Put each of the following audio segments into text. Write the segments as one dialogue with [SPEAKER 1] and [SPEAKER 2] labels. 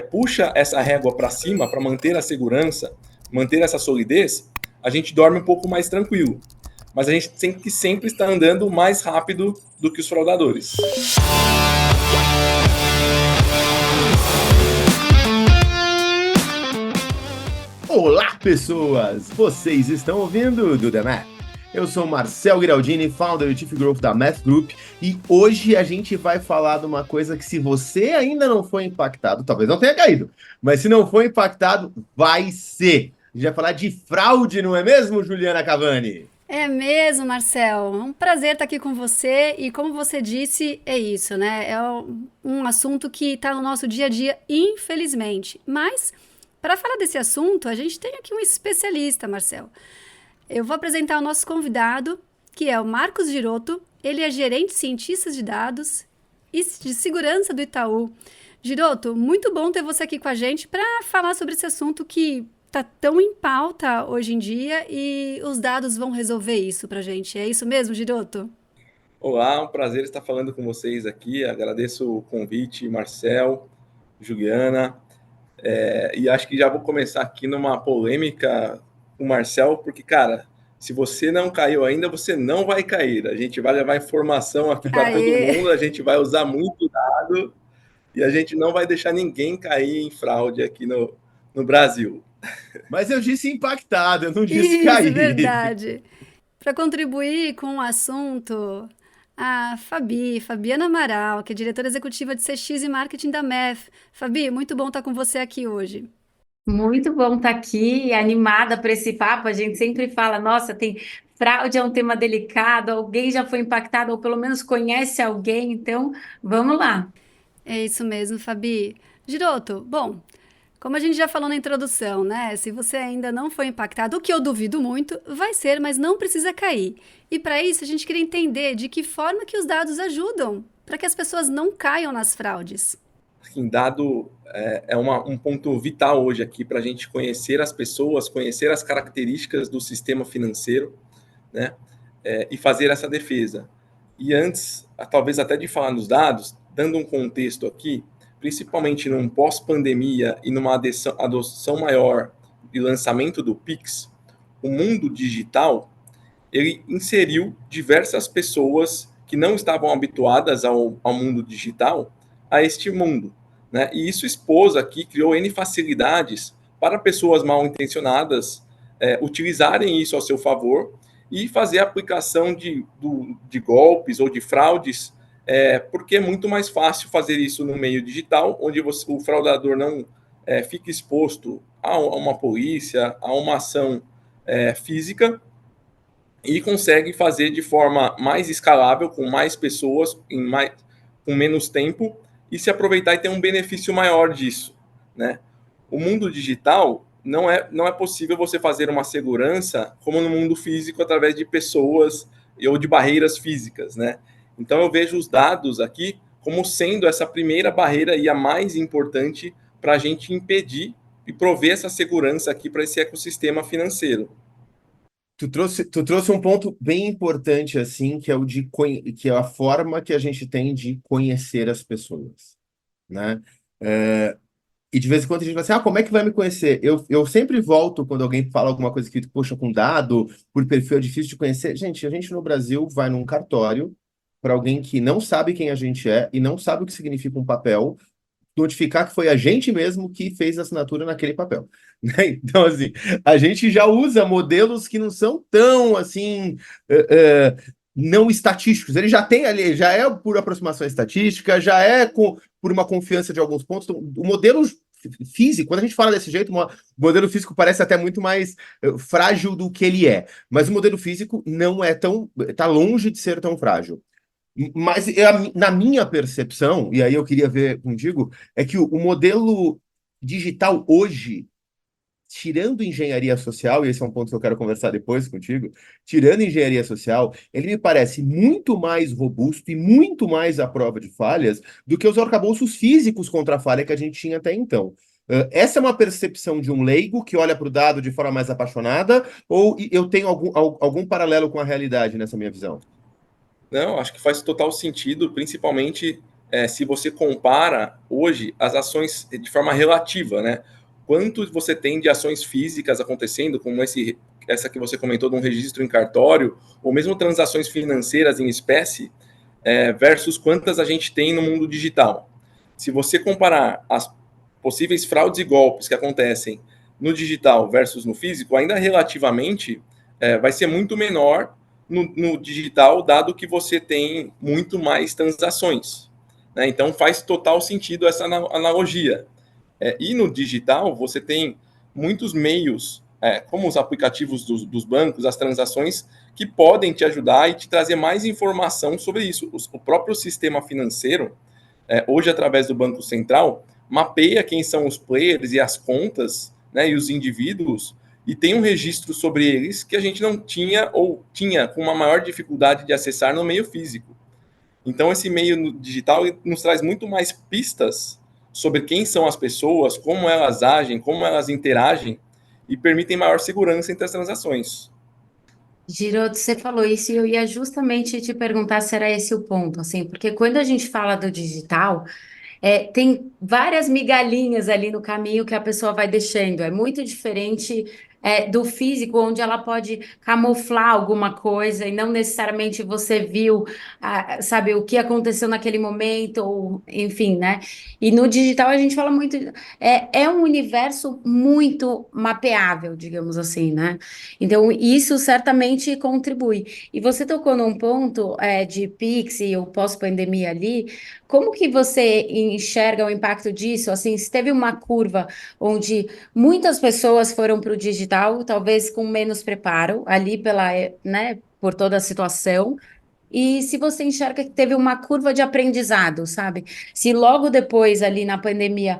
[SPEAKER 1] puxa essa régua para cima para manter a segurança, manter essa solidez, a gente dorme um pouco mais tranquilo. Mas a gente tem que sempre estar andando mais rápido do que os fraudadores.
[SPEAKER 2] Olá, pessoas! Vocês estão ouvindo o The Math? Eu sou Marcel Giraldini, founder e Chief Growth da Math Group, e hoje a gente vai falar de uma coisa que, se você ainda não foi impactado, talvez não tenha caído, mas se não foi impactado, vai ser. A gente vai falar de fraude, não é mesmo, Juliana Cavani?
[SPEAKER 3] É mesmo, Marcel. É um prazer estar aqui com você. E como você disse, é isso, né? É um assunto que está no nosso dia a dia, infelizmente. Mas, para falar desse assunto, a gente tem aqui um especialista, Marcel. Eu vou apresentar o nosso convidado, que é o Marcos Girotto. Ele é gerente de cientistas de dados e de segurança do Itaú. Girotto, muito bom ter você aqui com a gente para falar sobre esse assunto que está tão em pauta hoje em dia e os dados vão resolver isso para a gente. É isso mesmo, Girotto?
[SPEAKER 1] Olá, um prazer estar falando com vocês aqui. Agradeço o convite, Marcel, Juliana. E acho que já vou começar aqui numa polêmica com o Marcel, porque, cara, se você não caiu ainda, você não vai cair. A gente vai levar informação aqui para todo
[SPEAKER 3] Aê!
[SPEAKER 1] mundo, a gente vai usar muito dado e a gente não vai deixar ninguém cair em fraude aqui no Brasil.
[SPEAKER 2] Mas eu disse impactado, eu não disse
[SPEAKER 3] Isso,
[SPEAKER 2] cair.
[SPEAKER 3] verdade. Para contribuir com o assunto, a Fabiana Amaral, que é diretora executiva de CX e Marketing da MEF. Fabi, muito bom estar com você aqui hoje.
[SPEAKER 4] Muito bom estar aqui, animada para esse papo. A gente sempre fala, nossa, tem fraude é um tema delicado, alguém já foi impactado ou pelo menos conhece alguém, então vamos lá.
[SPEAKER 3] É isso mesmo, Fabi. Giroto, bom, como a gente já falou na introdução, né? Se você ainda não foi impactado, o que eu duvido muito, vai ser, mas não precisa cair. E para isso a gente queria entender de que forma que os dados ajudam para que as pessoas não caiam nas fraudes.
[SPEAKER 1] Assim, dado um ponto vital hoje aqui para a gente conhecer as pessoas, conhecer as características do sistema financeiro, né? E fazer essa defesa. E antes, talvez até de falar nos dados, dando um contexto aqui, principalmente num pós-pandemia e numa adoção maior e lançamento do Pix, o mundo digital, ele inseriu diversas pessoas que não estavam habituadas ao mundo digital a este mundo, né? E isso expôs aqui, criou N facilidades para pessoas mal intencionadas utilizarem isso ao seu favor e fazer a aplicação de golpes ou de fraudes, porque é muito mais fácil fazer isso no meio digital, onde o fraudador não fica exposto a uma polícia, a uma ação física, e consegue fazer de forma mais escalável, com mais pessoas, com menos tempo, e se aproveitar e ter um benefício maior disso, né? O mundo digital não é possível você fazer uma segurança como no mundo físico através de pessoas ou de barreiras físicas, né? Então eu vejo os dados aqui como sendo essa primeira barreira e a mais importante para a gente impedir e prover essa segurança aqui para esse ecossistema financeiro.
[SPEAKER 2] Tu trouxe um ponto bem importante, assim, que é que é a forma que a gente tem de conhecer as pessoas, né? E de vez em quando a gente fala assim, como é que vai me conhecer? Eu sempre volto quando alguém fala alguma coisa que, poxa, com dado, por perfil é difícil de conhecer. Gente, a gente no Brasil vai num cartório para alguém que não sabe quem a gente é e não sabe o que significa um papel, notificar que foi a gente mesmo que fez a assinatura naquele papel, né? Então, assim, a gente já usa modelos que não são tão, assim, não estatísticos. Ele já tem ali, já é por aproximação estatística, já é por uma confiança de alguns pontos. Então, o modelo físico, quando a gente fala desse jeito, o modelo físico parece até muito mais frágil do que ele é, mas o modelo físico não é tão, está longe de ser tão frágil. Mas na minha percepção, e aí eu queria ver contigo, é que o modelo digital hoje, tirando engenharia social, e esse é um ponto que eu quero conversar depois contigo, tirando engenharia social, ele me parece muito mais robusto e muito mais à prova de falhas do que os arcabouços físicos contra a falha que a gente tinha até então. Essa é uma percepção de um leigo que olha para o dado de forma mais apaixonada, ou eu tenho algum paralelo com a realidade nessa minha visão?
[SPEAKER 1] Não, acho que faz total sentido, principalmente se você compara hoje as ações de forma relativa, né? Quanto você tem de ações físicas acontecendo, como essa que você comentou de um registro em cartório, ou mesmo transações financeiras em espécie, versus quantas a gente tem no mundo digital. Se você comparar as possíveis fraudes e golpes que acontecem no digital versus no físico, ainda relativamente vai ser muito menor no digital, dado que você tem muito mais transações, né? Então faz total sentido essa analogia. E no digital você tem muitos meios, como os aplicativos dos bancos, as transações, que podem te ajudar e te trazer mais informação sobre isso. O próprio sistema financeiro, hoje através do Banco Central, mapeia quem são os players e as contas, né, e os indivíduos, e tem um registro sobre eles que a gente não tinha ou tinha com uma maior dificuldade de acessar no meio físico. Então, esse meio digital nos traz muito mais pistas sobre quem são as pessoas, como elas agem, como elas interagem, e permitem maior segurança entre as transações.
[SPEAKER 4] Giroto, você falou isso e eu ia justamente te perguntar se era esse o ponto, assim, porque quando a gente fala do digital, tem várias migalhinhas ali no caminho que a pessoa vai deixando. É muito diferente, do físico, onde ela pode camuflar alguma coisa e não necessariamente você viu, sabe, o que aconteceu naquele momento, ou enfim, né? E no digital a gente fala muito. É um universo muito mapeável, digamos assim, né? Então, isso certamente contribui. E você tocou num ponto, de Pix e o pós-pandemia ali. Como que você enxerga o impacto disso? Assim, se teve uma curva onde muitas pessoas foram para o digital, talvez com menos preparo, ali pela, né, por toda a situação. E se você enxerga que teve uma curva de aprendizado, sabe? Se logo depois, ali na pandemia,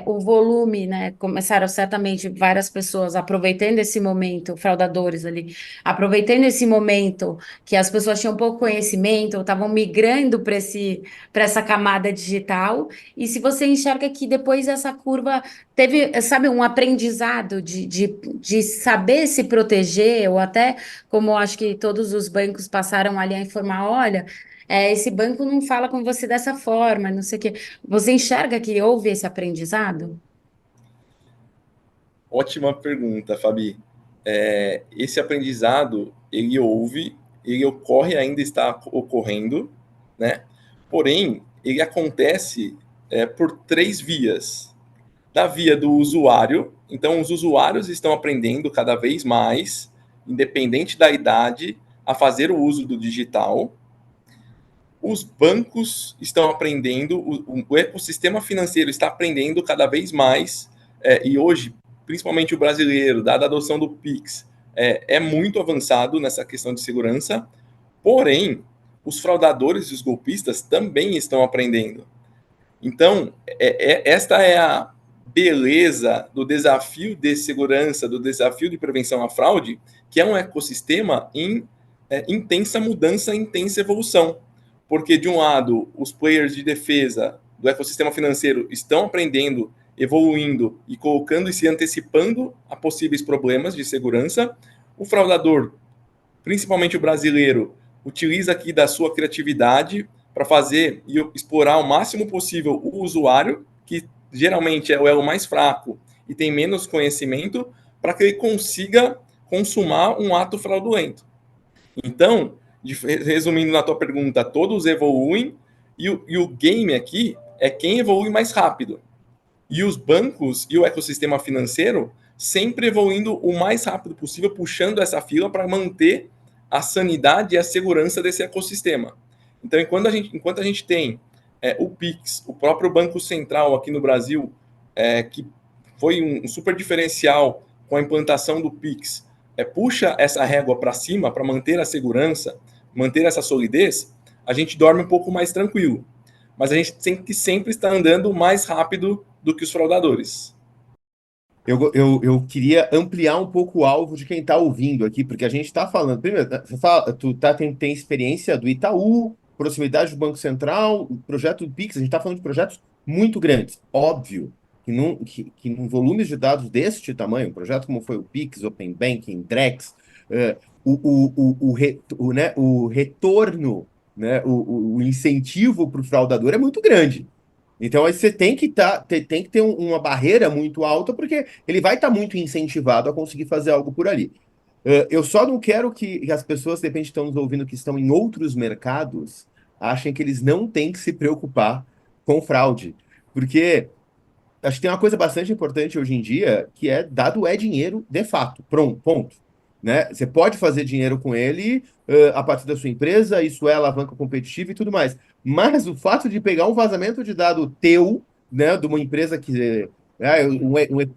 [SPEAKER 4] o volume, né, começaram certamente várias pessoas aproveitando esse momento, fraudadores ali, aproveitando esse momento que as pessoas tinham pouco conhecimento, ou estavam migrando para essa camada digital, e se você enxerga que depois essa curva teve, sabe, um aprendizado de saber se proteger, ou até como acho que todos os bancos passaram ali a informar, olha, esse banco não fala com você dessa forma, não sei o quê. Você enxerga que houve esse aprendizado?
[SPEAKER 1] Ótima pergunta, Fabi. Esse aprendizado, ele ocorre, ainda está ocorrendo, né? Porém, ele acontece por três vias. Da via do usuário, então os usuários estão aprendendo cada vez mais, independente da idade, a fazer o uso do digital. Os bancos estão aprendendo, o ecossistema financeiro está aprendendo cada vez mais, e hoje, principalmente o brasileiro, dada a adoção do Pix, é muito avançado nessa questão de segurança, porém, os fraudadores e os golpistas também estão aprendendo. Então, esta é a beleza do desafio de segurança, do desafio de prevenção à fraude, que é um ecossistema em intensa mudança, intensa evolução. Porque, de um lado, os players de defesa do ecossistema financeiro estão aprendendo, evoluindo e colocando e se antecipando a possíveis problemas de segurança. O fraudador, principalmente o brasileiro, utiliza aqui da sua criatividade para fazer e explorar o máximo possível o usuário, que geralmente é o elo mais fraco e tem menos conhecimento, para que ele consiga consumar um ato fraudulento. Então, resumindo na tua pergunta, todos evoluem e o game aqui é quem evolui mais rápido. E os bancos e o ecossistema financeiro sempre evoluindo o mais rápido possível, puxando essa fila para manter a sanidade e a segurança desse ecossistema. Então, enquanto a gente tem o Pix, o próprio Banco Central aqui no Brasil, que foi um super diferencial com a implantação do Pix, puxa essa régua para cima para manter a segurança, manter essa solidez, a gente dorme um pouco mais tranquilo. Mas a gente tem que sempre estar andando mais rápido do que os fraudadores.
[SPEAKER 2] Eu queria ampliar um pouco o alvo de quem está ouvindo aqui, porque a gente está falando. Primeiro, você fala, tem experiência do Itaú, proximidade do Banco Central, o projeto do Pix, a gente está falando de projetos muito grandes. Óbvio que num volume de dados deste tamanho, um projeto como foi o Pix, Open Banking, Drex, o retorno né? O incentivo para o fraudador é muito grande. Então, aí você tem que ter uma barreira muito alta, porque ele vai estar muito incentivado a conseguir fazer algo por ali. Eu só não quero que as pessoas, de repente, estão nos ouvindo que estão em outros mercados, achem que eles não têm que se preocupar com fraude. Porque acho que tem uma coisa bastante importante hoje em dia, que é dado é dinheiro de fato. Pronto, ponto. Né? Você pode fazer dinheiro com ele a partir da sua empresa, isso é alavanca competitiva e tudo mais. Mas o fato de pegar um vazamento de dado teu, né, de uma empresa que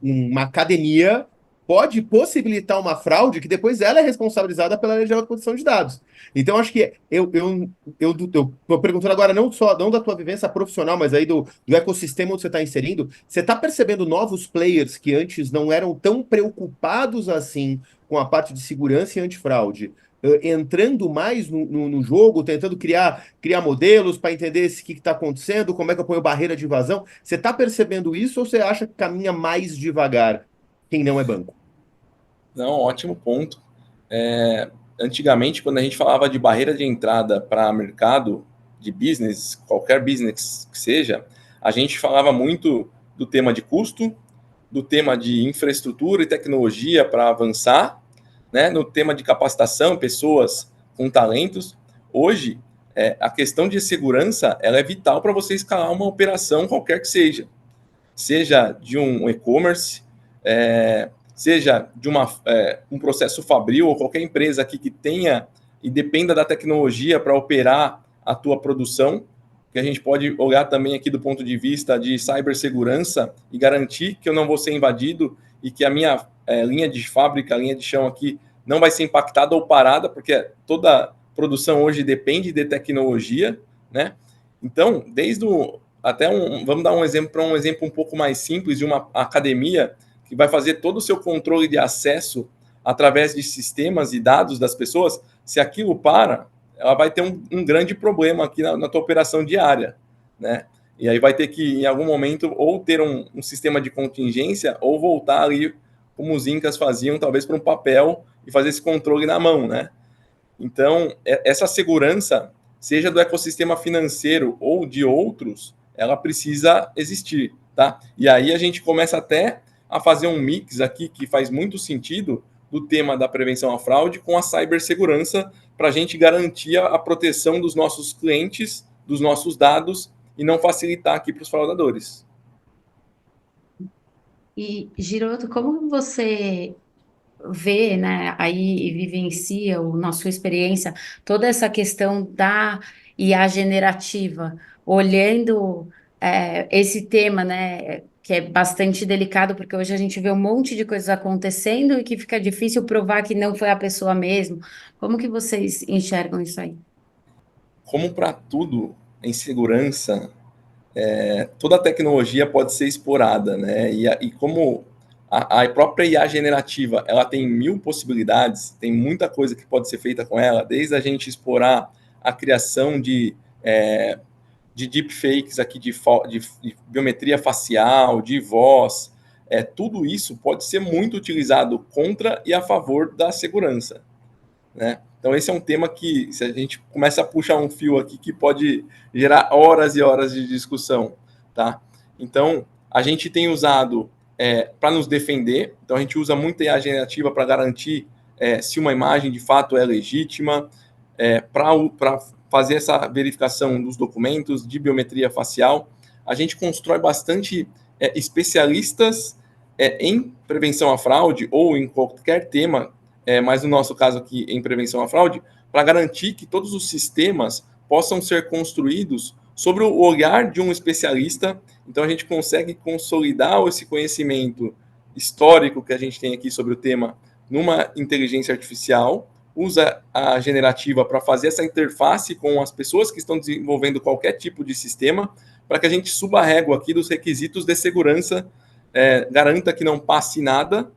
[SPEAKER 2] uma academia, pode possibilitar uma fraude que depois ela é responsabilizada pela Lei Geral de Proteção de Dados. Então, acho que eu estou perguntando agora não da tua vivência profissional, mas aí do ecossistema onde você está inserindo. Você está percebendo novos players que antes não eram tão preocupados assim com a parte de segurança e antifraude, entrando mais no jogo, tentando criar modelos para entender o que está acontecendo, como é que eu ponho barreira de invasão? Você está percebendo isso ou você acha que caminha mais devagar quem não é banco?
[SPEAKER 1] Não, ótimo ponto. Antigamente, quando a gente falava de barreira de entrada para mercado de business, qualquer business que seja, a gente falava muito do tema de custo, do tema de infraestrutura e tecnologia para avançar, né? No tema de capacitação, pessoas com talentos. Hoje, a questão de segurança ela é vital para você escalar uma operação qualquer que seja de um e-commerce, seja de um processo fabril ou qualquer empresa aqui que tenha e dependa da tecnologia para operar a tua produção, que a gente pode olhar também aqui do ponto de vista de cibersegurança e garantir que eu não vou ser invadido e que a minha linha de fábrica, linha de chão aqui, não vai ser impactada ou parada, porque toda produção hoje depende de tecnologia, né? Então, vamos dar um exemplo um pouco mais simples de uma academia que vai fazer todo o seu controle de acesso através de sistemas e dados das pessoas. Se aquilo para, ela vai ter um grande problema aqui na tua operação diária, né? E aí vai ter que, em algum momento, ou ter um sistema de contingência, ou voltar ali, como os incas faziam, talvez para um papel, e fazer esse controle na mão, né? Então, essa segurança, seja do ecossistema financeiro ou de outros, ela precisa existir, tá? E aí a gente começa até a fazer um mix aqui que faz muito sentido do tema da prevenção à fraude com a cibersegurança para a gente garantir a proteção dos nossos clientes, dos nossos dados e não facilitar aqui para os fraudadores.
[SPEAKER 4] E, Giroto, como você vê, né, aí e vivencia, na sua experiência, toda essa questão da IA generativa, olhando esse tema, né, que é bastante delicado, porque hoje a gente vê um monte de coisas acontecendo e que fica difícil provar que não foi a pessoa mesmo. Como que vocês enxergam isso aí?
[SPEAKER 1] Como para tudo em segurança, toda a tecnologia pode ser explorada, né? E como a própria IA generativa, ela tem 1000 possibilidades, tem muita coisa que pode ser feita com ela, desde a gente explorar a criação de deepfakes aqui, de biometria facial, de voz, tudo isso pode ser muito utilizado contra e a favor da segurança, né? Então esse é um tema que, se a gente começa a puxar um fio aqui, que pode gerar horas e horas de discussão, tá? Então, a gente tem usado para nos defender, então a gente usa muito a IA generativa para garantir se uma imagem de fato é legítima, para fazer essa verificação dos documentos de biometria facial. A gente constrói bastante especialistas em prevenção à fraude ou em qualquer tema, mas no nosso caso aqui em prevenção à fraude, para garantir que todos os sistemas possam ser construídos sobre o olhar de um especialista. Então a gente consegue consolidar esse conhecimento histórico que a gente tem aqui sobre o tema numa inteligência artificial, usa a generativa para fazer essa interface com as pessoas que estão desenvolvendo qualquer tipo de sistema, para que a gente suba a régua aqui dos requisitos de segurança, garanta que não passe nada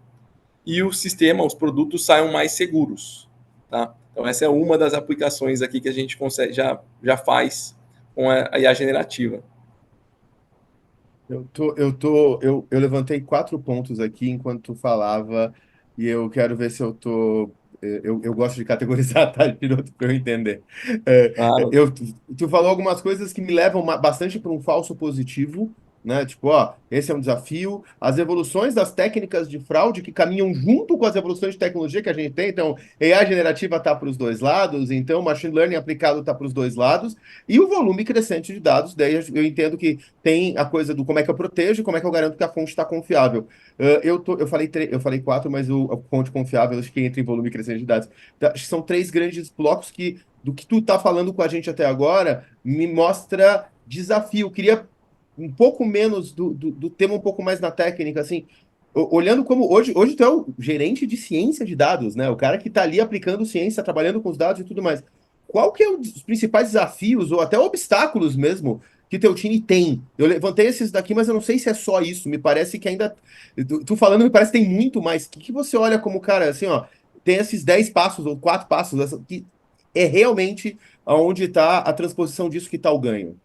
[SPEAKER 1] e o sistema, os produtos saiam mais seguros, tá? Então essa é uma das aplicações aqui que a gente consegue já faz com a IA generativa.
[SPEAKER 2] Eu levantei 4 pontos aqui enquanto tu falava e eu quero ver se eu tô eu gosto de categorizar, tá, Piroto, para eu entender. É,
[SPEAKER 1] Claro.
[SPEAKER 2] tu falou algumas coisas que me levam bastante para um falso positivo, né? Tipo, ó, esse é um desafio. As evoluções das técnicas de fraude que caminham junto com as evoluções de tecnologia que a gente tem. Então, AI generativa está para os dois lados, então, machine learning aplicado está para os dois lados, e o volume crescente de dados. Daí eu entendo que tem a coisa do como é que eu protejo, como é que eu garanto que a fonte está confiável. Eu falei quatro, mas a fonte confiável acho que entra em volume crescente de dados. Acho que são três grandes blocos que, do que tu está falando com a gente até agora, me mostra desafio. Eu queria um pouco menos do tema, um pouco mais na técnica, assim, olhando como hoje tu é o gerente de ciência de dados, né? O cara que está ali aplicando ciência, trabalhando com os dados e tudo mais. Qual que é um dos principais desafios, ou até obstáculos mesmo, que teu time tem? Eu levantei esses daqui, mas eu não sei se é só isso. Me parece que ainda. Tu falando, me parece que tem muito mais. O que você olha como, cara, assim, ó, tem esses 10 passos ou 4 passos, que é realmente aonde está a transposição disso que está o ganho?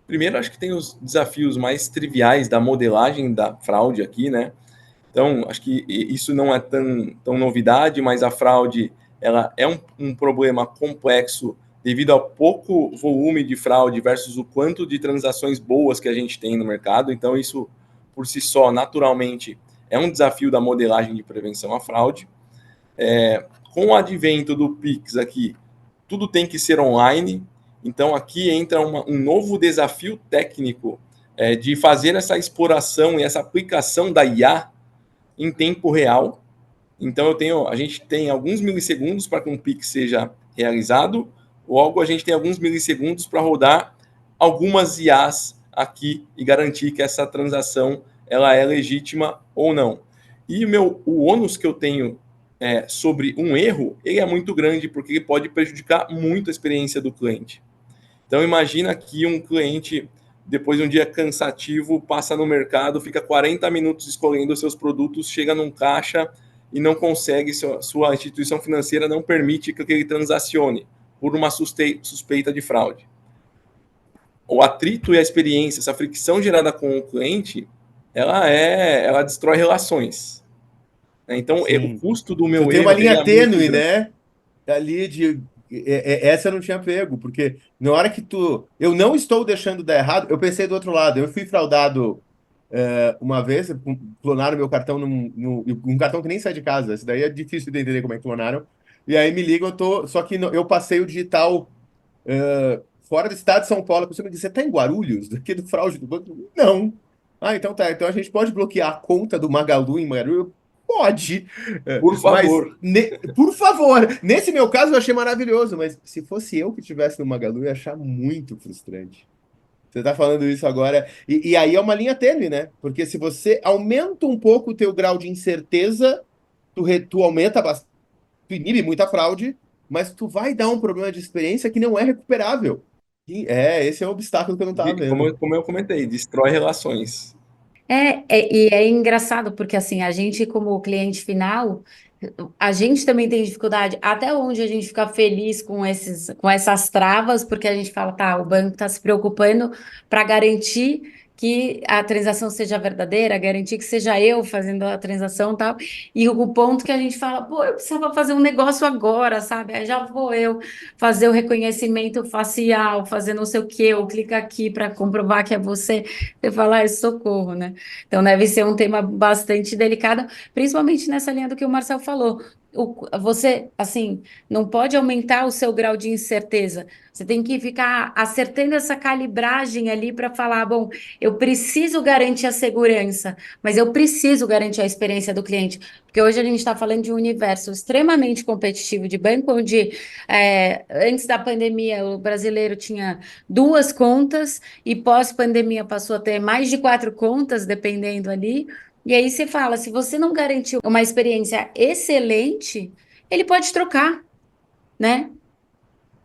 [SPEAKER 1] Primeiro, acho que tem os desafios mais triviais da modelagem da fraude aqui, né? Então, acho que isso não é tão novidade, mas a fraude ela é um problema complexo devido ao pouco volume de fraude versus o quanto de transações boas que a gente tem no mercado. Então, isso, por si só, naturalmente, é um desafio da modelagem de prevenção à fraude. Com o advento do Pix aqui, tudo tem que ser online. Então, aqui entra um novo desafio técnico de fazer essa exploração e essa aplicação da IA em tempo real. Então, a gente tem alguns milissegundos para que um Pix seja realizado, logo a gente tem alguns milissegundos para rodar algumas IAs aqui e garantir que essa transação ela é legítima ou não. E o ônus que eu tenho sobre um erro, ele é muito grande, porque ele pode prejudicar muito a experiência do cliente. Então, imagina que um cliente, depois de um dia cansativo, passa no mercado, fica 40 minutos escolhendo os seus produtos, chega num caixa e não consegue, sua instituição financeira não permite que ele transacione por uma suspeita de fraude. O atrito e a experiência, essa fricção gerada com o cliente, ela destrói relações. Então, o
[SPEAKER 2] Sim.
[SPEAKER 1] custo do
[SPEAKER 2] Tu
[SPEAKER 1] meu
[SPEAKER 2] tem uma
[SPEAKER 1] erro ele
[SPEAKER 2] linha
[SPEAKER 1] é muito
[SPEAKER 2] tênue,
[SPEAKER 1] grande.
[SPEAKER 2] né? Ali de. Essa eu não tinha pego, porque na hora que tu. Eu não estou deixando dar errado, eu pensei do outro lado. Eu fui fraudado uma vez, clonaram meu cartão um cartão que nem sai de casa. Isso daí é difícil de entender como é que clonaram. E aí me ligam, só que eu passei o digital fora do estado de São Paulo. A pessoa me disse: você tá em Guarulhos? Daqui do fraude do banco? Não. Ah, então tá. Então a gente pode bloquear a conta do Magalu em Guarulhos? Pode.
[SPEAKER 1] Por
[SPEAKER 2] Mas,
[SPEAKER 1] favor.
[SPEAKER 2] por favor, nesse meu caso eu achei maravilhoso, mas se fosse eu que estivesse no Magalu, eu ia achar muito frustrante. Você está falando isso agora, e aí é uma linha tênue, né? Porque se você aumenta um pouco o teu grau de incerteza, tu aumenta bastante, tu inibe muita fraude, mas tu vai dar um problema de experiência que não é recuperável. Esse é o obstáculo que eu não estava vendo.
[SPEAKER 1] Como eu comentei, destrói relações.
[SPEAKER 4] E é engraçado porque assim, a gente como cliente final, a gente também tem dificuldade até onde a gente fica feliz com essas travas, porque a gente fala, tá, o banco está se preocupando para garantir que a transação seja verdadeira, garantir que seja eu fazendo a transação e tal. E o ponto que a gente fala, pô, eu precisava fazer um negócio agora, sabe? Aí já vou eu fazer o reconhecimento facial, fazer não sei o quê, ou clica aqui para comprovar que é você. Você fala, ai, socorro, né? Então deve ser um tema bastante delicado, principalmente nessa linha do que o Marcel falou. Você, assim, não pode aumentar o seu grau de incerteza. Você tem que ficar acertando essa calibragem ali para falar, bom, eu preciso garantir a segurança, mas eu preciso garantir a experiência do cliente. Porque hoje a gente está falando de um universo extremamente competitivo de banco, onde antes da pandemia o brasileiro tinha duas contas e pós-pandemia passou a ter mais de quatro contas, dependendo ali. E aí você fala, se você não garantir uma experiência excelente, ele pode trocar, né?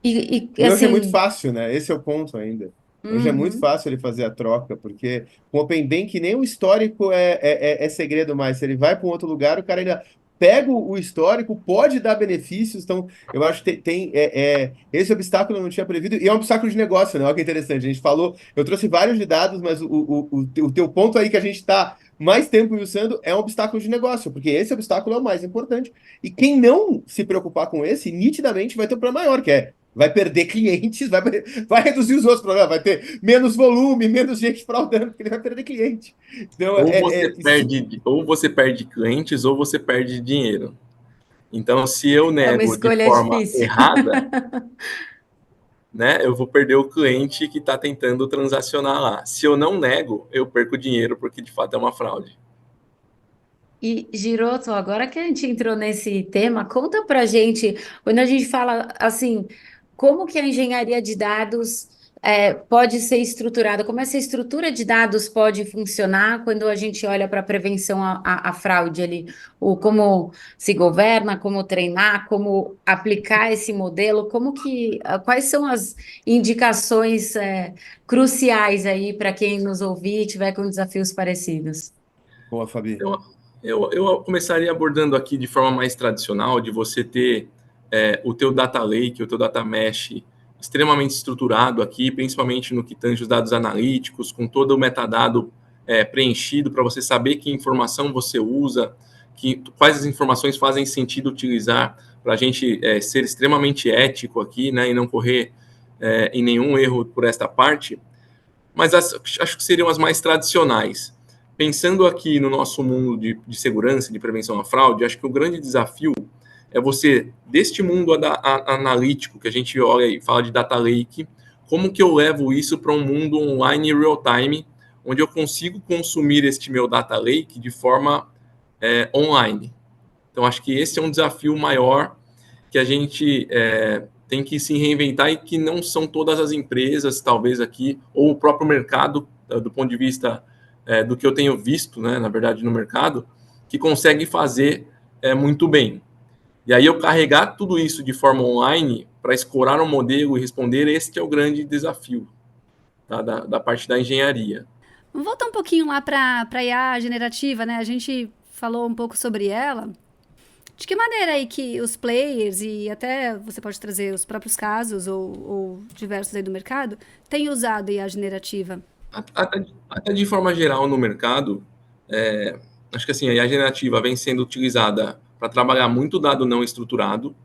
[SPEAKER 4] E
[SPEAKER 2] E hoje é muito
[SPEAKER 4] assim,
[SPEAKER 2] fácil, né? Esse é o ponto ainda. Hoje é muito
[SPEAKER 4] uhum.
[SPEAKER 2] fácil ele fazer a troca, porque com o Open Bank nem o histórico é segredo mais. Se ele vai para um outro lugar, o cara ainda pega o histórico, pode dar benefícios. Então, eu acho que esse obstáculo eu não tinha previsto. E é um obstáculo de negócio, né? Olha que interessante. A gente falou, eu trouxe vários de dados, mas o teu ponto aí que a gente está mais tempo usando é um obstáculo de negócio, porque esse obstáculo é o mais importante. E quem não se preocupar com esse, nitidamente vai ter um problema maior, que é vai perder clientes, vai reduzir os outros problemas, vai ter menos volume, menos gente fraudando, porque ele vai perder cliente. Então,
[SPEAKER 1] Ou você perde clientes ou você perde dinheiro. Então, se eu
[SPEAKER 4] É uma
[SPEAKER 1] nego de
[SPEAKER 4] escolha
[SPEAKER 1] forma
[SPEAKER 4] difícil.
[SPEAKER 1] errada, né, eu vou perder o cliente que está tentando transacionar lá. Se eu não nego, eu perco dinheiro, porque de fato é uma fraude.
[SPEAKER 4] E, Giroto, agora que a gente entrou nesse tema, conta pra gente, quando a gente fala assim, como que a engenharia de dados pode ser estruturada, como essa estrutura de dados pode funcionar quando a gente olha para a prevenção à fraude ali, como se governa, como treinar, como aplicar esse modelo, quais são as indicações cruciais aí para quem nos ouvir e tiver com desafios parecidos?
[SPEAKER 2] boa, Fabi.
[SPEAKER 1] Eu começaria abordando aqui de forma mais tradicional, de você ter o teu data lake, o teu data mesh extremamente estruturado aqui, principalmente no que tange os dados analíticos, com todo o metadado preenchido para você saber que informação você usa, quais as informações fazem sentido utilizar para a gente ser extremamente ético aqui, né, e não correr em nenhum erro por esta parte. Mas acho que seriam as mais tradicionais. Pensando aqui no nosso mundo de segurança, de prevenção à fraude, acho que o grande desafio é você, deste mundo analítico, que a gente olha e fala de data lake, como que eu levo isso para um mundo online real time, onde eu consigo consumir este meu data lake de forma online. Então, acho que esse é um desafio maior que a gente tem que se reinventar e que não são todas as empresas, talvez aqui, ou o próprio mercado, do ponto de vista do que eu tenho visto, né, na verdade, no mercado, que consegue fazer muito bem. E aí eu carregar tudo isso de forma online para escorar um modelo e responder, este é o grande desafio, tá, da parte da engenharia.
[SPEAKER 3] Vamos voltar um pouquinho lá para a IA generativa, né? A gente falou um pouco sobre ela. De que maneira aí que os players, e até você pode trazer os próprios casos ou diversos aí do mercado, têm usado IA generativa?
[SPEAKER 1] Até de forma geral no mercado, acho que assim, a IA generativa vem sendo utilizada para trabalhar muito dado não estruturado.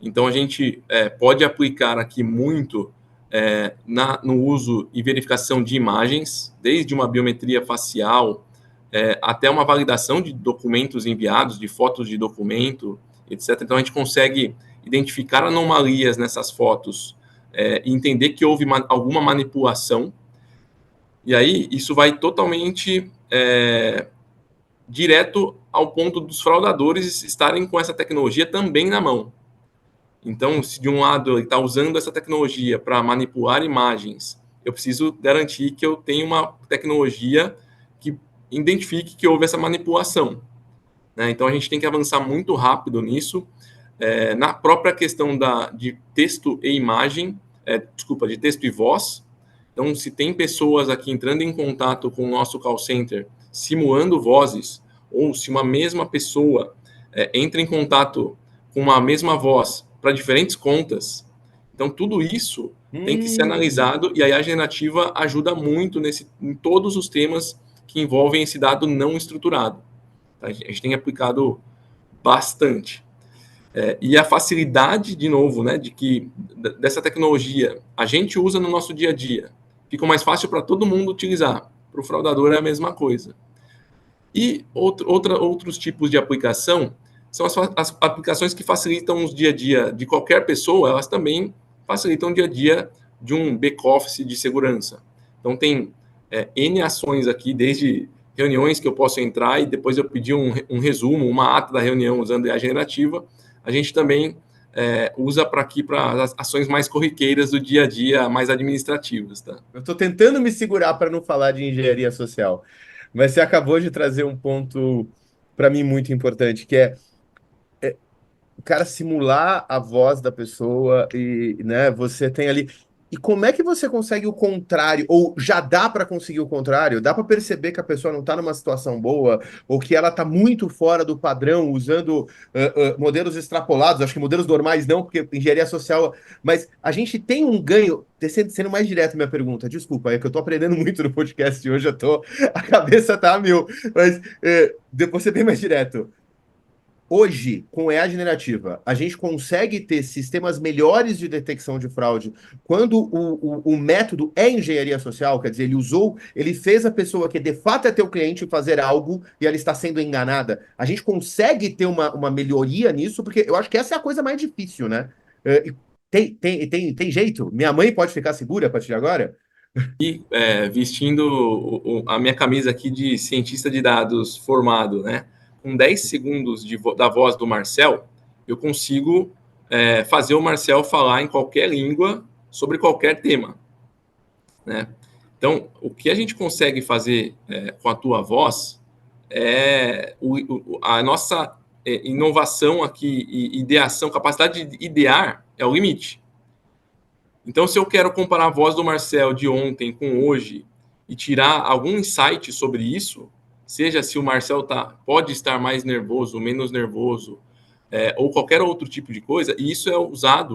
[SPEAKER 1] Então, a gente pode aplicar aqui muito no uso e verificação de imagens, desde uma biometria facial até uma validação de documentos enviados, de fotos de documento, etc. Então, a gente consegue identificar anomalias nessas fotos e entender que houve alguma manipulação. E aí, isso vai totalmente direto ao ponto dos fraudadores estarem com essa tecnologia também na mão. Então, se de um lado ele está usando essa tecnologia para manipular imagens, eu preciso garantir que eu tenho uma tecnologia que identifique que houve essa manipulação, né? Então, a gente tem que avançar muito rápido nisso. Na própria questão de texto e imagem, de texto e voz. Então, se tem pessoas aqui entrando em contato com o nosso call center, simulando vozes, ou se uma mesma pessoa entra em contato com uma mesma voz para diferentes contas, então tudo isso tem que ser analisado, e a IA generativa ajuda muito em todos os temas que envolvem esse dado não estruturado. A gente tem aplicado bastante. E a facilidade, de novo, né, dessa tecnologia a gente usa no nosso dia a dia, fica mais fácil para todo mundo utilizar. Para o fraudador é a mesma coisa. E outros tipos de aplicação são as aplicações que facilitam os dia a dia de qualquer pessoa, elas também facilitam o dia a dia de um back-office de segurança. Então, tem N ações aqui, desde reuniões que eu posso entrar e depois eu pedir um resumo, uma ata da reunião usando a generativa. A gente também usa para as ações mais corriqueiras do dia a dia, mais administrativas. Tá?
[SPEAKER 2] Eu estou tentando me segurar para não falar de engenharia social, mas você acabou de trazer um ponto para mim muito importante, que é o cara simular a voz da pessoa e, né, você tem ali E como é que você consegue o contrário? Ou já dá para conseguir o contrário? Dá para perceber que a pessoa não está numa situação boa, ou que ela está muito fora do padrão, usando modelos extrapolados. Acho que modelos normais não, porque engenharia social. Mas a gente tem um ganho. Sendo mais direto minha pergunta, desculpa, é que eu estou aprendendo muito no podcast hoje, a cabeça tá a mil. Mas depois ser bem mais direto. Hoje, com EA generativa, a gente consegue ter sistemas melhores de detecção de fraude quando o método é engenharia social, quer dizer, ele fez a pessoa que de fato é teu cliente fazer algo e ela está sendo enganada. A gente consegue ter uma melhoria nisso, porque eu acho que essa é a coisa mais difícil, né? Tem jeito? Minha mãe pode ficar segura a partir de agora?
[SPEAKER 1] E vestindo a minha camisa aqui de cientista de dados formado, né? Com 10 segundos da voz do Marcel, eu consigo fazer o Marcel falar em qualquer língua sobre qualquer tema, né? Então, o que a gente consegue fazer com a tua voz é a nossa inovação aqui e ideação, capacidade de idear é o limite. Então, se eu quero comparar a voz do Marcel de ontem com hoje e tirar algum insight sobre isso, seja se o Marcel pode estar mais nervoso, menos nervoso, ou qualquer outro tipo de coisa, e isso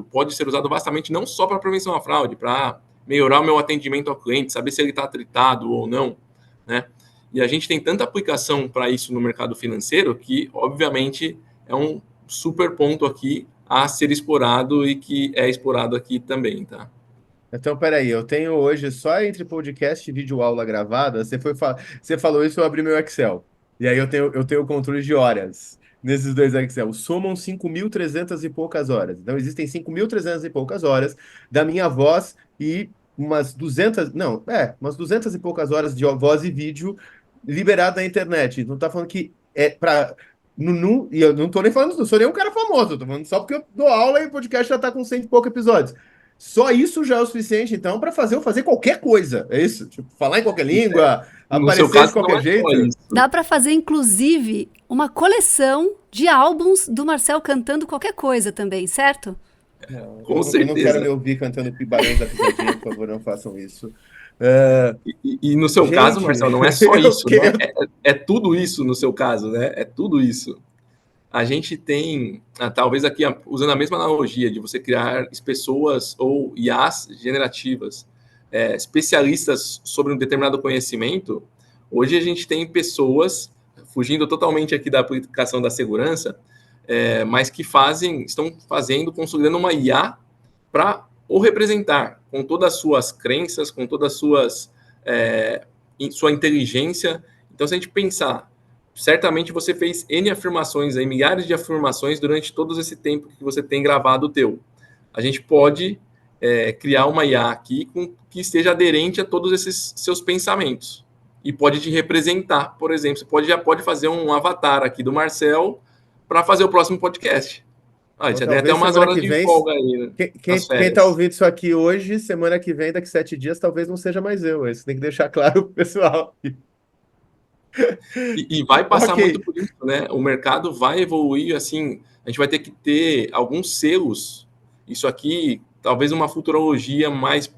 [SPEAKER 1] pode ser usado vastamente não só para prevenção à fraude, para melhorar o meu atendimento ao cliente, saber se ele está tritado ou não, né? E a gente tem tanta aplicação para isso no mercado financeiro que, obviamente, é um super ponto aqui a ser explorado e que é explorado aqui também, tá?
[SPEAKER 2] Então, peraí, eu tenho hoje só entre podcast e vídeo aula gravada. Você falou isso, eu abri meu Excel. E aí eu tenho o controle de horas nesses dois Excel. Somam 5.300 e poucas horas. Então, existem 5.300 e poucas horas da minha voz e umas 200, não, umas 200 e poucas horas de voz e vídeo liberado na internet. Então, tá falando que é para. E eu não tô nem falando, não sou nem um cara famoso, tô falando só porque eu dou aula e o podcast já tá com 100 e poucos episódios. Só isso já é o suficiente, então, para fazer qualquer coisa. É isso? Tipo, falar em qualquer língua,
[SPEAKER 1] No seu
[SPEAKER 2] aparecer
[SPEAKER 1] caso,
[SPEAKER 2] de qualquer
[SPEAKER 1] não é
[SPEAKER 2] jeito.
[SPEAKER 1] só isso.
[SPEAKER 3] Dá para fazer, inclusive, uma coleção de álbuns do Marcel cantando qualquer coisa também, certo?
[SPEAKER 1] Com
[SPEAKER 2] Eu não quero
[SPEAKER 1] certeza.
[SPEAKER 2] me ouvir cantando Barões da Pisadinha, por favor, não façam isso.
[SPEAKER 1] E no seu
[SPEAKER 2] Gente,
[SPEAKER 1] caso, Marcelo, não é só isso, né?
[SPEAKER 2] quero-
[SPEAKER 1] É tudo isso no seu caso, né? É tudo isso. A gente tem, talvez aqui, usando a mesma analogia de você criar pessoas ou IAs generativas, especialistas sobre um determinado conhecimento, hoje a gente tem pessoas, fugindo totalmente aqui da aplicação da segurança, mas que estão consolidando uma IA para o representar, com todas as suas crenças, com todas as sua inteligência. Então, se a gente pensar, certamente você fez N afirmações, aí, milhares de afirmações durante todo esse tempo que você tem gravado o teu. A gente pode criar uma IA aqui que esteja aderente a todos esses seus pensamentos. E pode te representar, por exemplo. Você já pode fazer um avatar aqui do Marcel para fazer o próximo podcast. Já tem até umas horas de folga aí, né?
[SPEAKER 2] Quem tá ouvindo isso aqui hoje, semana que vem, daqui 7 dias, talvez não seja mais eu. Isso tem que deixar claro pro pessoal.
[SPEAKER 1] E vai passar
[SPEAKER 2] Ok.
[SPEAKER 1] muito por isso, né? O mercado vai evoluir, assim, a gente vai ter que ter alguns selos. Isso aqui, talvez uma futurologia mais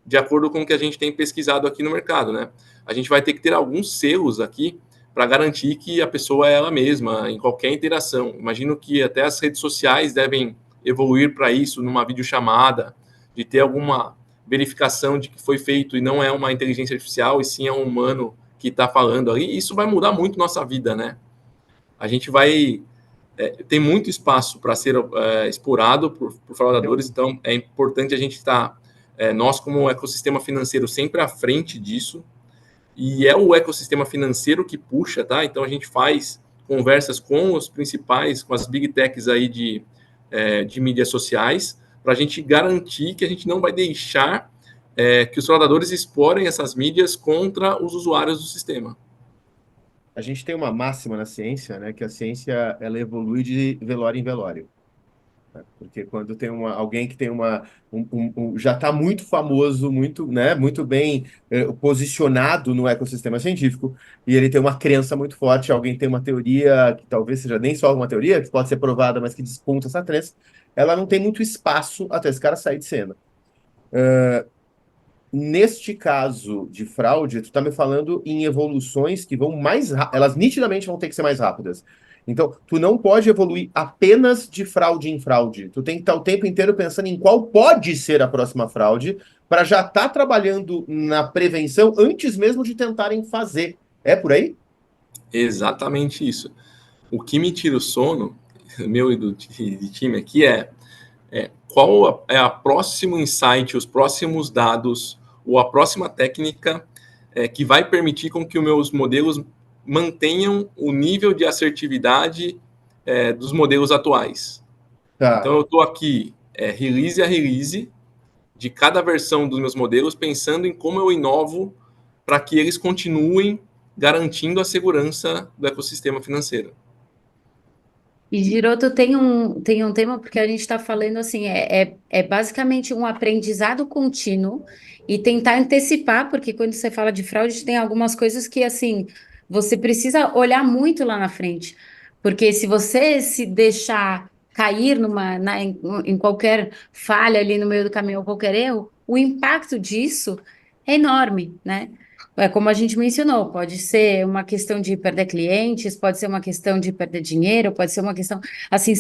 [SPEAKER 1] de acordo com o que a gente tem pesquisado aqui no mercado, né? A gente vai ter que ter alguns selos aqui para garantir que a pessoa é ela mesma em qualquer interação. Imagino que até as redes sociais devem evoluir para isso, numa videochamada, de ter alguma verificação de que foi feito e não é uma inteligência artificial, e sim é um humano que está falando ali. Isso vai mudar muito nossa vida, né? A gente vai... tem muito espaço para ser explorado por fraudadores, então é importante a gente estar... nós, como ecossistema financeiro, sempre à frente disso, e é o ecossistema financeiro que puxa, tá? Então a gente faz conversas com os principais, com as big techs aí de mídias sociais, para a gente garantir que a gente não vai deixar que os fraudadores explorem essas mídias contra os usuários do sistema.
[SPEAKER 2] A gente tem uma máxima na ciência, né? Que a ciência ela evolui de velório em velório. Porque quando tem alguém que tem já está muito famoso, muito, né, muito bem posicionado no ecossistema científico, e ele tem uma crença muito forte, alguém tem uma teoria que talvez seja nem só uma teoria, que pode ser provada, mas que desponta essa crença, ela não tem muito espaço até esse cara sair de cena. Neste caso de fraude, tu está me falando em evoluções que vão mais rápidas, elas nitidamente vão ter que ser mais rápidas. Então, tu não pode evoluir apenas de fraude em fraude. Tu tem que estar o tempo inteiro pensando em qual pode ser a próxima fraude, para já estar trabalhando na prevenção antes mesmo de tentarem fazer. É por aí?
[SPEAKER 1] Exatamente isso. O que me tira o sono, meu e do time aqui, qual é a próximo insight, os próximos dados, ou a próxima técnica que vai permitir com que os meus modelos mantenham o nível de assertividade dos modelos atuais.
[SPEAKER 2] Tá.
[SPEAKER 1] Então, eu estou aqui, release a release, de cada versão dos meus modelos, pensando em como eu inovo para que eles continuem garantindo a segurança do ecossistema financeiro.
[SPEAKER 4] E Giroto tem um tema, porque a gente está falando assim, é basicamente um aprendizado contínuo e tentar antecipar, porque quando você fala de fraude, tem algumas coisas que assim, você precisa olhar muito lá na frente. Porque se você se deixar cair em qualquer falha ali no meio do caminho ou qualquer erro, o impacto disso é enorme, né? É como a gente mencionou, pode ser uma questão de perder clientes, pode ser uma questão de perder dinheiro, pode ser uma questão, assim,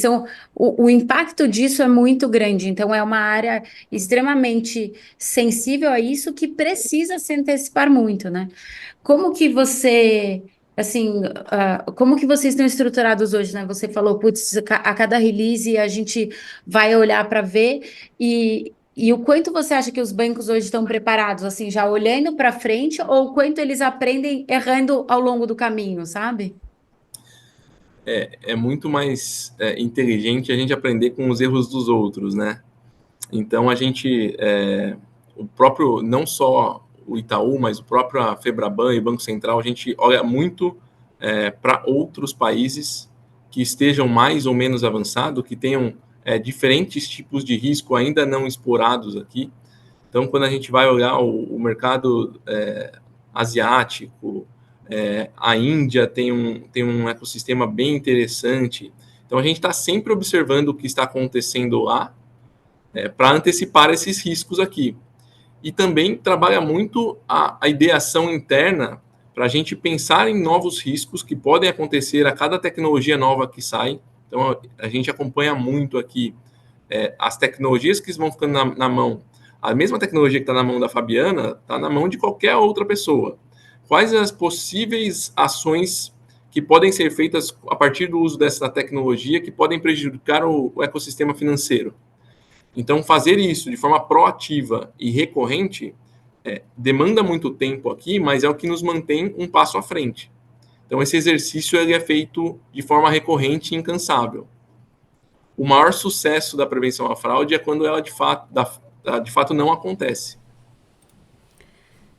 [SPEAKER 4] o impacto disso é muito grande, então é uma área extremamente sensível a isso que precisa se antecipar muito, né? Como que você, assim, como que vocês estão estruturados hoje, né? Você falou, putz, a cada release a gente vai olhar para ver e o quanto você acha que os bancos hoje estão preparados, assim, já olhando para frente, ou o quanto eles aprendem errando ao longo do caminho, sabe?
[SPEAKER 1] É muito mais inteligente a gente aprender com os erros dos outros, né? Então, o próprio, não só o Itaú, mas o próprio Febraban e o Banco Central, a gente olha muito para outros países que estejam mais ou menos avançados, que tenham diferentes tipos de risco ainda não explorados aqui. Então, quando a gente vai olhar o mercado asiático, a Índia tem um ecossistema bem interessante. Então, a gente está sempre observando o que está acontecendo lá para antecipar esses riscos aqui. E também trabalha muito a ideação interna para a gente pensar em novos riscos que podem acontecer a cada tecnologia nova que sai. Então, a gente acompanha muito aqui as tecnologias que vão ficando na mão. A mesma tecnologia que está na mão da Fabiana está na mão de qualquer outra pessoa. Quais as possíveis ações que podem ser feitas a partir do uso dessa tecnologia que podem prejudicar o ecossistema financeiro? Então, fazer isso de forma proativa e recorrente demanda muito tempo aqui, mas é o que nos mantém um passo à frente. Então, esse exercício ele é feito de forma recorrente e incansável. O maior sucesso da prevenção à fraude é quando ela de fato não acontece.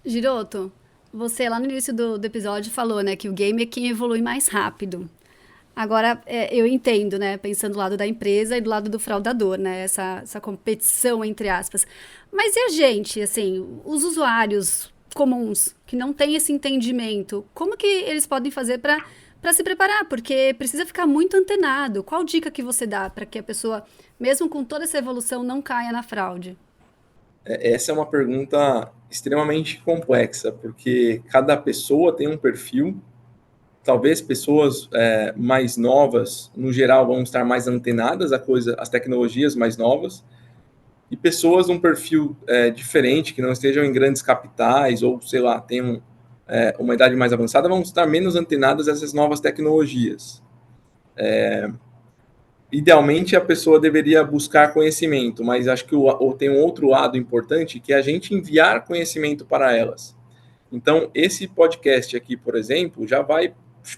[SPEAKER 3] Giroto, você lá no início do episódio falou, né, que o game é quem evolui mais rápido. Agora, eu entendo, né, pensando do lado da empresa e do lado do fraudador, né, essa competição entre aspas. Mas e a gente, assim, os usuários comuns que não têm esse entendimento, como que eles podem fazer para se preparar? Porque precisa ficar muito antenado. Qual dica que você dá para que a pessoa, mesmo com toda essa evolução, não caia na fraude?
[SPEAKER 1] Essa é uma pergunta extremamente complexa, porque cada pessoa tem um perfil. Talvez pessoas mais novas, no geral, vão estar mais antenadas às tecnologias mais novas, e pessoas de um perfil diferente, que não estejam em grandes capitais, ou, sei lá, tenham uma idade mais avançada, vão estar menos antenadas a essas novas tecnologias. Idealmente, a pessoa deveria buscar conhecimento, mas acho que tem um outro lado importante, que é a gente enviar conhecimento para elas. Então, esse podcast aqui, por exemplo,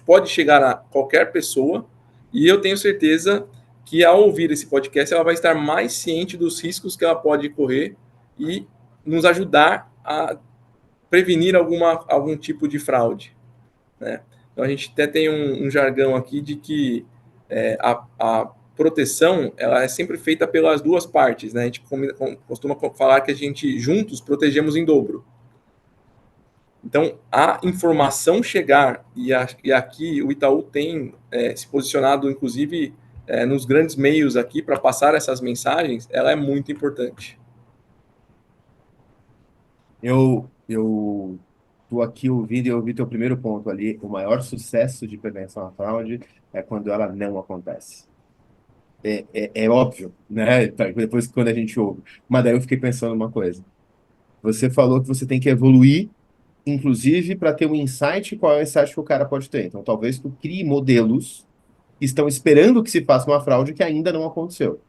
[SPEAKER 1] pode chegar a qualquer pessoa, e eu tenho certeza que ao ouvir esse podcast, ela vai estar mais ciente dos riscos que ela pode correr e nos ajudar a prevenir algum tipo de fraude, né? Então, a gente até tem um jargão aqui de que a proteção ela é sempre feita pelas duas partes, né? A gente costuma falar que a gente juntos protegemos em dobro. Então, a informação chegar, e aqui o Itaú tem se posicionado, inclusive, nos grandes meios aqui para passar essas mensagens, ela é muito importante.
[SPEAKER 2] Eu tô aqui ouvindo e eu ouvi teu primeiro ponto ali. O maior sucesso de prevenção à fraude é quando ela não acontece. É óbvio, né? Depois quando a gente ouve. Mas daí eu fiquei pensando uma coisa. Você falou que você tem que evoluir, inclusive, para ter um insight, qual é o insight que o cara pode ter. Então, talvez tu crie modelos que estão esperando que se faça uma fraude que ainda não aconteceu.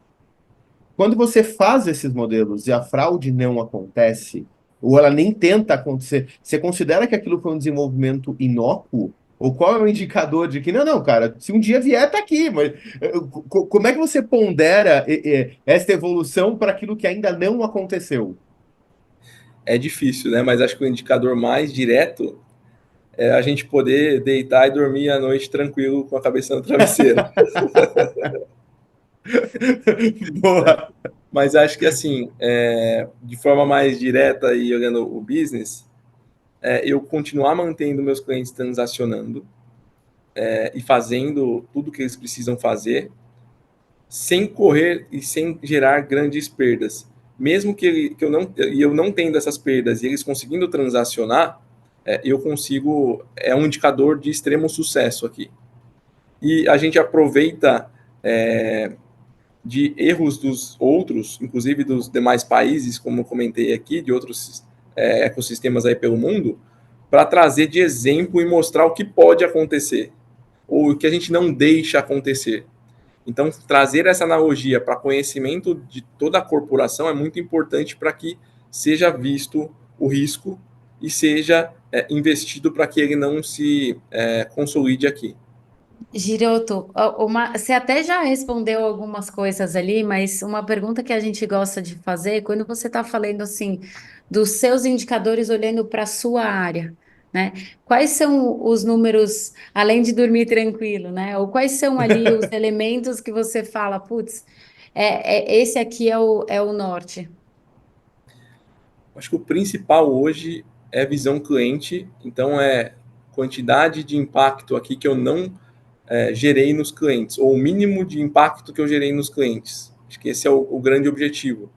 [SPEAKER 2] Quando você faz esses modelos e a fraude não acontece, ou ela nem tenta acontecer, você considera que aquilo foi um desenvolvimento inócuo? Ou qual é o indicador de que, não, não, cara, se um dia vier, tá aqui, mas como é que você pondera esta evolução para aquilo que ainda não aconteceu?
[SPEAKER 1] É difícil, né? Mas acho que o indicador mais direto é a gente poder deitar e dormir à noite tranquilo com a cabeça no travesseiro.
[SPEAKER 2] Boa.
[SPEAKER 1] Mas acho que assim, de forma mais direta e olhando o business, eu continuar mantendo meus clientes transacionando e fazendo tudo que eles precisam fazer, sem correr e sem gerar grandes perdas. Mesmo eu não tendo essas perdas e eles conseguindo transacionar, eu consigo, é um indicador de extremo sucesso aqui. E a gente aproveita de erros dos outros, inclusive dos demais países, como eu comentei aqui, de outros ecossistemas aí pelo mundo, para trazer de exemplo e mostrar o que pode acontecer, ou o que a gente não deixa acontecer. Então, trazer essa analogia para conhecimento de toda a corporação é muito importante para que seja visto o risco e seja investido para que ele não se consolide aqui.
[SPEAKER 4] Giroto, você até já respondeu algumas coisas ali, mas uma pergunta que a gente gosta de fazer, quando você está falando assim dos seus indicadores olhando para a sua área, né? Quais são os números, além de dormir tranquilo, né? Ou quais são ali os elementos que você fala, putz, esse aqui é o norte.
[SPEAKER 1] Acho que o principal hoje é visão cliente, então é quantidade de impacto aqui que eu não gerei nos clientes, ou o mínimo de impacto que eu gerei nos clientes. Acho que esse é o grande objetivo,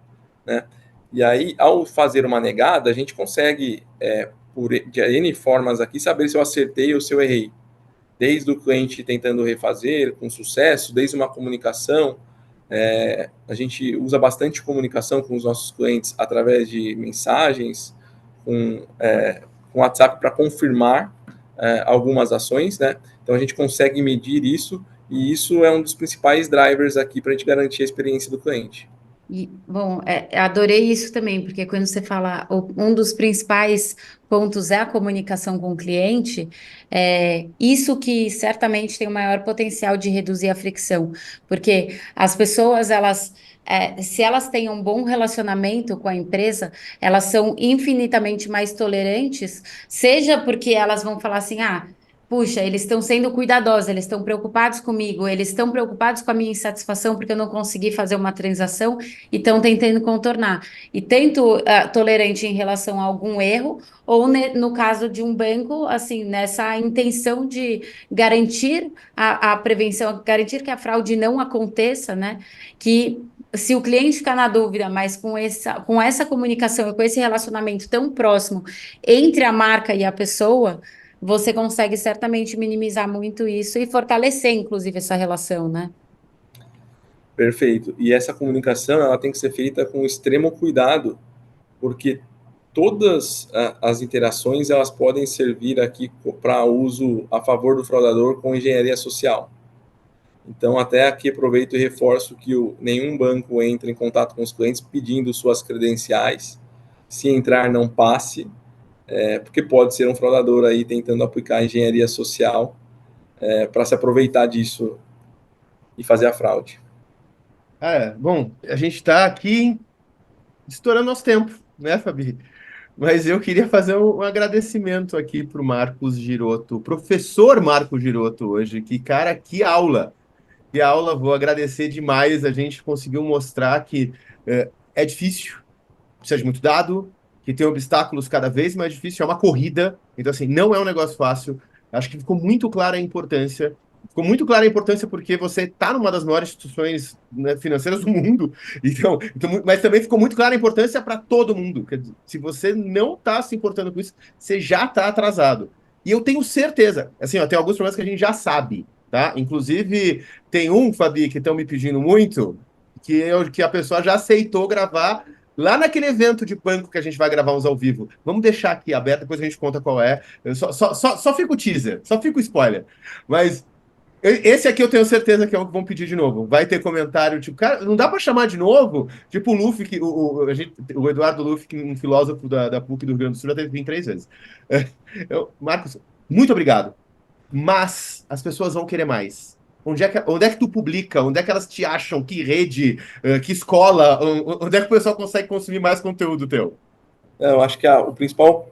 [SPEAKER 1] né? E aí, ao fazer uma negada, a gente consegue, de N formas aqui, saber se eu acertei ou se eu errei. Desde o cliente tentando refazer com sucesso, desde uma comunicação. A gente usa bastante comunicação com os nossos clientes através de mensagens, com WhatsApp para confirmar algumas ações, né? Então a gente consegue medir isso e isso é um dos principais drivers aqui para a gente garantir a experiência do cliente.
[SPEAKER 4] Bom, adorei isso também, porque quando você fala, um dos principais pontos é a comunicação com o cliente, isso que certamente tem o maior potencial de reduzir a fricção, porque as pessoas, se elas têm um bom relacionamento com a empresa, elas são infinitamente mais tolerantes, seja porque elas vão falar assim, ah, puxa, eles estão sendo cuidadosos, eles estão preocupados comigo, eles estão preocupados com a minha insatisfação porque eu não consegui fazer uma transação e estão tentando contornar. E tanto tolerante em relação a algum erro, ou no caso de um banco, assim, nessa intenção de garantir a prevenção, garantir que a fraude não aconteça, né? Que se o cliente ficar na dúvida, mas com essa comunicação e com esse relacionamento tão próximo entre a marca e a pessoa, você consegue certamente minimizar muito isso e fortalecer, inclusive, essa relação, né?
[SPEAKER 1] Perfeito. E essa comunicação ela tem que ser feita com extremo cuidado, porque todas as interações elas podem servir aqui para uso a favor do fraudador com engenharia social. Então, até aqui aproveito e reforço que nenhum banco entra em contato com os clientes pedindo suas credenciais. Se entrar, não passe, porque pode ser um fraudador aí tentando aplicar engenharia social para se aproveitar disso e fazer a fraude.
[SPEAKER 2] Bom, a gente está aqui estourando nosso tempo, né, Fabi? Mas eu queria fazer um agradecimento aqui para o Marcos Giroto, professor Marcos Giroto hoje, que cara, que aula! Que aula, vou agradecer demais. A gente conseguiu mostrar que é difícil, precisa de muito dado, que tem obstáculos cada vez mais difíceis, é uma corrida, então assim, não é um negócio fácil. Acho que ficou muito clara a importância ficou muito clara a importância porque você está numa das maiores instituições, né, financeiras do mundo, mas também ficou muito clara a importância para todo mundo. Quer dizer, se você não está se importando com isso, você já está atrasado. E eu tenho certeza, assim, ó, tem alguns problemas que a gente já sabe, tá? Inclusive, tem um, Fabi, que estão me pedindo muito, que a pessoa já aceitou gravar lá naquele evento de banco que a gente vai gravar uns ao vivo. Vamos deixar aqui aberto, depois a gente conta qual é. Só fica o teaser, só fica o spoiler. Mas esse aqui eu tenho certeza que é o que vão pedir de novo. Vai ter comentário, tipo, cara, não dá para chamar de novo? Tipo o Luffy, o Eduardo Luffy, um filósofo da PUC do Rio Grande do Sul, já teve que vir 3 vezes. Marcos, muito obrigado. Mas as pessoas vão querer mais. Onde é que tu publica? Onde é que elas te acham? Que rede? Que escola? Onde é que o pessoal consegue consumir mais conteúdo teu?
[SPEAKER 1] Eu acho que o principal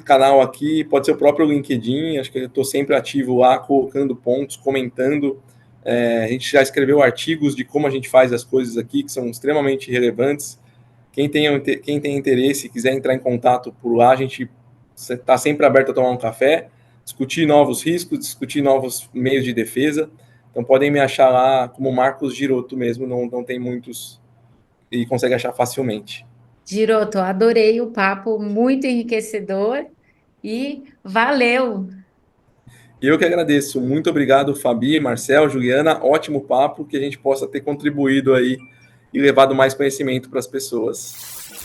[SPEAKER 1] canal aqui pode ser o próprio LinkedIn. Acho que eu estou sempre ativo lá, colocando pontos, comentando. A gente já escreveu artigos de como a gente faz as coisas aqui, que são extremamente relevantes. Quem tem interesse e quiser entrar em contato por lá, a gente está sempre aberto a tomar um café, discutir novos riscos, discutir novos meios de defesa. Então podem me achar lá como Marcos Giroto mesmo, não tem muitos e consegue achar facilmente.
[SPEAKER 4] Giroto, adorei o papo, muito enriquecedor e valeu!
[SPEAKER 1] Eu que agradeço. Muito obrigado, Fabi, Marcel, Juliana. Ótimo papo, que a gente possa ter contribuído aí e levado mais conhecimento para as pessoas.